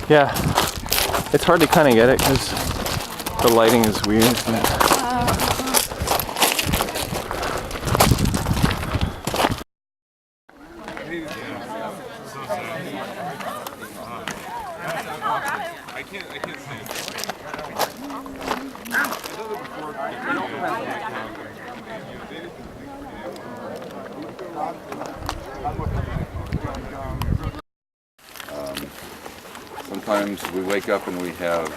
Yeah, it's hard to kind of get it because the lighting is weird. Sometimes we wake up and we have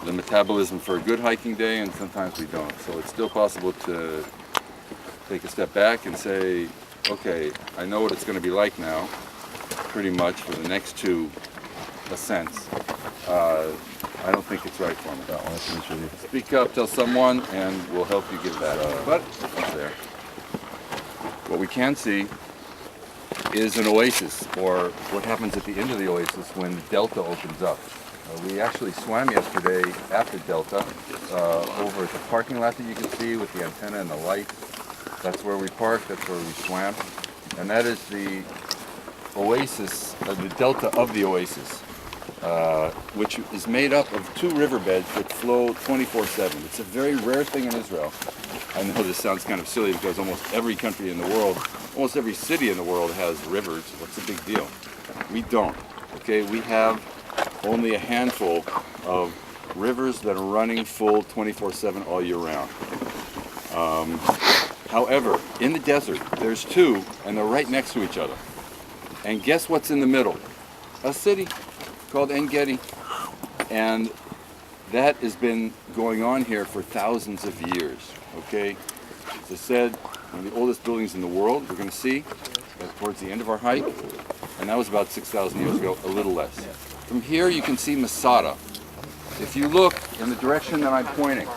the metabolism for a good hiking day, and sometimes we don't. So it's still possible to take a step back and say, okay, I know what it's going to be like now, pretty much for the next two ascents. I don't think it's right for me. Speak up, tell someone, and we'll help you get that up. But it's there. What we can see is an oasis, or what happens at the end of the oasis when the delta opens up. We actually swam yesterday at the delta, over at the parking lot that you can see with the antenna and the lights. That's where we parked, that's where we swam. And that is the oasis, the delta of the oasis, which is made up of two riverbeds that flow 24/7. It's a very rare thing in Israel. I know this sounds kind of silly because almost every country in the world, almost every city in the world has rivers. What's the big deal? We don't. Okay, we have only a handful of rivers that are running full 24/7 all year round. However, in the desert, there's two, and they're right next to each other. And guess what's in the middle? A city called En Gedi. And that has been going on here for thousands of years. Okay, as I said, one of the oldest buildings in the world. We're going to see that towards the end of our hike, and that was about 6,000 years ago, a little less. From here you can see Massada. If you look in the direction that I'm pointing,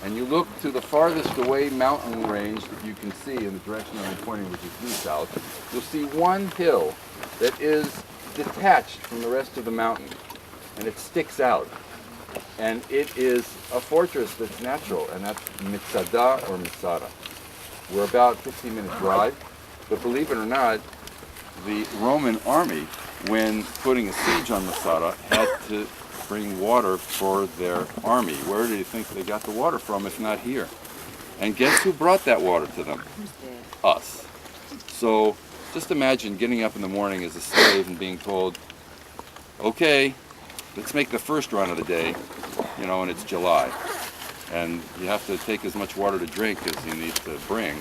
and you look to the farthest away mountain range that you can see in the direction that I'm pointing, which is due south, you'll see one hill that is detached from the rest of the mountain, and it sticks out. And it is a fortress that's natural, and that's Massada or Massada. We're about 15-minute drive, but believe it or not, the Roman army, when putting a siege on Massada, had to bring water for their army. Where do you think they got the water from if not here? And guess who brought that water to them? Us. So just imagine getting up in the morning as a slave and being told, okay, let's make the first run of the day, you know, and it's July. And you have to take as much water to drink as you need to bring.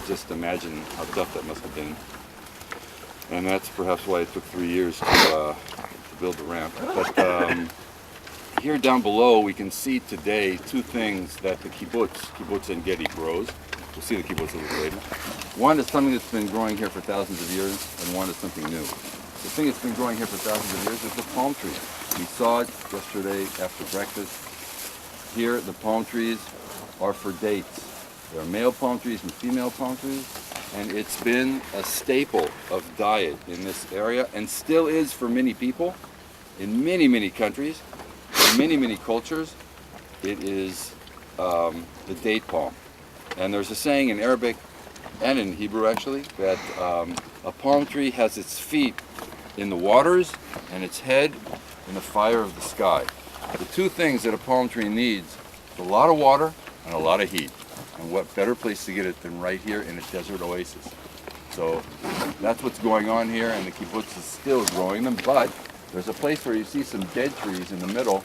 Just imagine how tough that must have been. And that's perhaps why it took 3 years to build the ramp. But here down below we can see today two things that the kibbutz En Gedi grows. We'll see the kibbutz a little later. One is something that's been growing here for thousands of years, and one is something new. The thing that's been growing here for thousands of years is the palm tree. We saw it yesterday after breakfast. Here, the palm trees are for dates. There are male palm trees and female palm trees, and it's been a staple of diet in this area, and still is for many people, in many, many countries, in many, many cultures. It is the date palm. And there's a saying in Arabic, and in Hebrew actually, that a palm tree has its feet in the waters and its head in the fire of the sky. The two things that a palm tree needs is a lot of water and a lot of heat. And what better place to get it than right here in a desert oasis. So that's what's going on here, and the kibbutz is still growing them, but there's a place where you see some dead trees in the middle.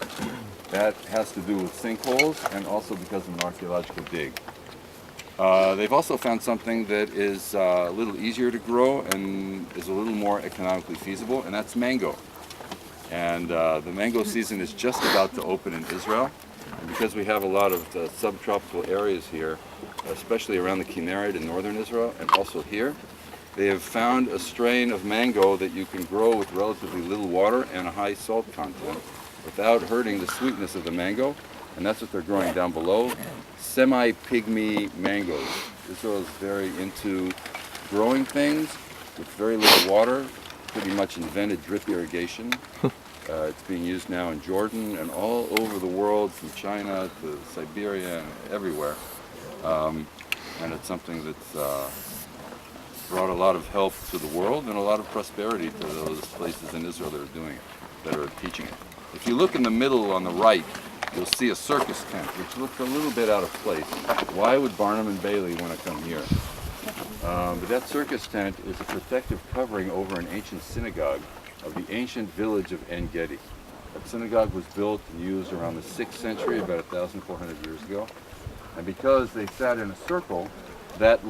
That has to do with sinkholes and also because of an archaeological dig. They've also found something that is a little easier to grow and is a little more economically feasible, and that's mango. And the mango season is just about to open in Israel. And because we have a lot of subtropical areas here, especially around the Kinneret in northern Israel and also here, they have found a strain of mango that you can grow with relatively little water and a high salt content without hurting the sweetness of the mango. And that's what they're growing down below. Semi-pygmy mangoes. Israel is very into growing things with very little water, pretty much invented drip irrigation. It's being used now in Jordan and all over the world, from China to Siberia and everywhere. And it's something that's brought a lot of health to the world and a lot of prosperity to those places in Israel that are doing it, that are teaching it. If you look in the middle on the right, you'll see a circus tent, which looks a little bit out of place. Why would Barnum and Bailey want to come here? But that circus tent is a protective covering over an ancient synagogue of the ancient village of En-Gedi. That synagogue was built and used around the 6th century, about 1,400 years ago. And because they sat in a circle, that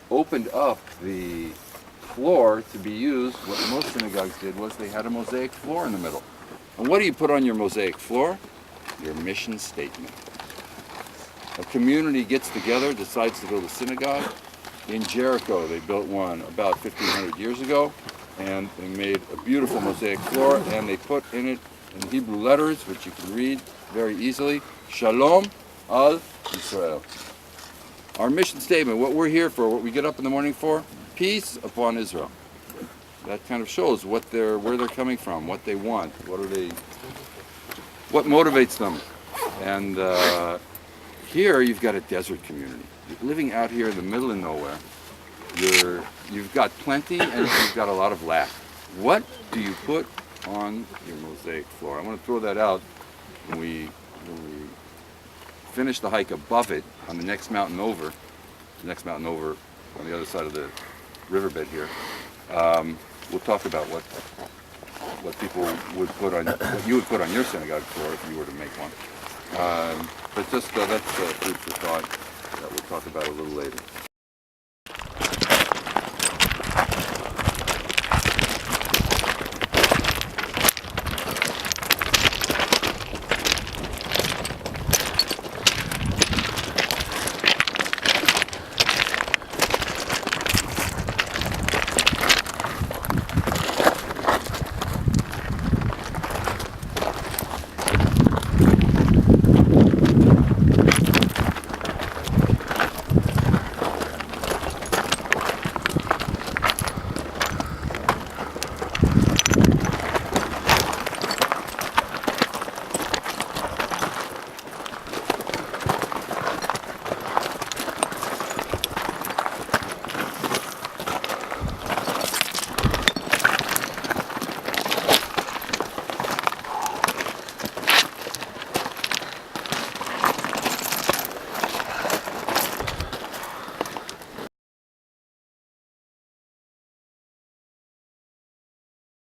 opened up the floor to be used. What most synagogues did was they had a mosaic floor in the middle. And what do you put on your mosaic floor? Your mission statement. A community gets together, decides to build a synagogue. In Jericho, they built one about 1,500 years ago, and they made a beautiful mosaic floor, and they put in it in Hebrew letters, which you can read very easily, Shalom al Israel. Our mission statement, what we're here for, what we get up in the morning for, peace upon Israel. That kind of shows where they're coming from, what they want, what motivates them. And here you've got a desert community. You're living out here in the middle of nowhere. You've got plenty and you've got a lot of lack. What do you put on your mosaic floor? I want to throw that out when we finish the hike above it on the next mountain over on the other side of the riverbed here. We'll talk about what people would put on, what you would put on your synagogue floor if you were to make one. But just that's food for thought that we'll talk about a little later.